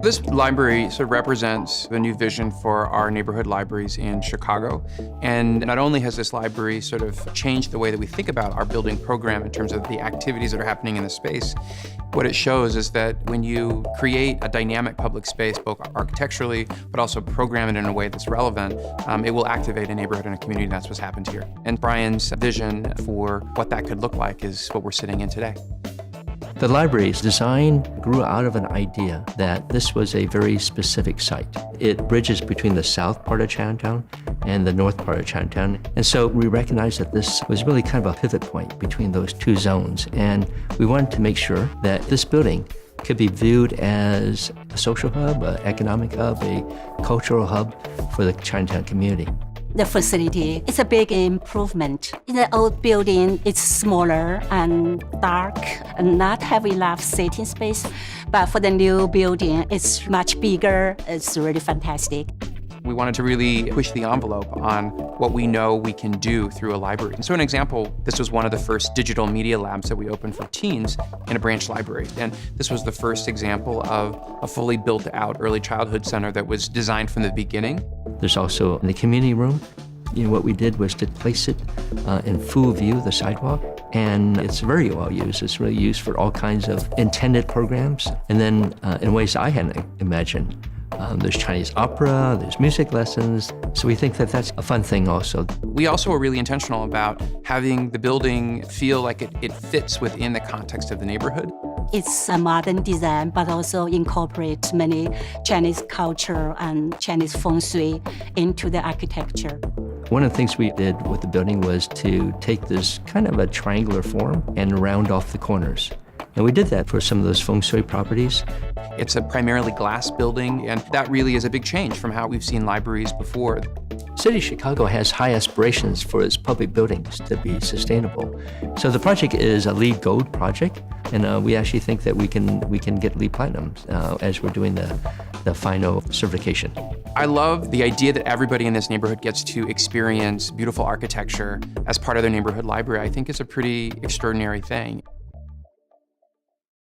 This library sort of represents the new vision for our neighborhood libraries in Chicago. And not only has this library sort of changed the way that we think about our building program in terms of the activities that are happening in the space, what it shows is that when you create a dynamic public space, both architecturally, but also program it in a way that's relevant, it will activate a neighborhood and a community, and that's what's happened here. And Brian's vision for what that could look like is what we're sitting in today. The library's design grew out of an idea that this was a very specific site. It bridges between the south part of Chinatown and the north part of Chinatown. And so we recognized that this was really kind of a pivot point between those two zones. And we wanted to make sure that this building could be viewed as a social hub, an economic hub, a cultural hub for the Chinatown community. The facility is a big improvement. In the old building, it's smaller and dark and not have enough sitting space. But for the new building, it's much bigger. It's really fantastic. We wanted to really push the envelope on what we know we can do through a library. And so an example, this was one of the first digital media labs that we opened for teens in a branch library. And this was the first example of a fully built out early childhood center that was designed from the beginning. There's also in the community room, what we did was to place it in full view of the sidewalk. And it's very well used. It's really used for all kinds of intended programs. And then in ways I hadn't imagined. There's Chinese opera, there's music lessons. So we think that that's a fun thing also. We also were really intentional about having the building feel like it fits within the context of the neighborhood. It's a modern design, but also incorporate many Chinese culture and Chinese feng shui into the architecture. One of the things we did with the building was to take this kind of a triangular form and round off the corners. And we did that for some of those feng shui properties. It's a primarily glass building, and that really is a big change from how we've seen libraries before. City of Chicago has high aspirations for its public buildings to be sustainable. So the project is a LEED Gold project, and we actually think that we can get LEED Platinum as we're doing the final certification. I love the idea that everybody in this neighborhood gets to experience beautiful architecture as part of their neighborhood library. I think it's a pretty extraordinary thing.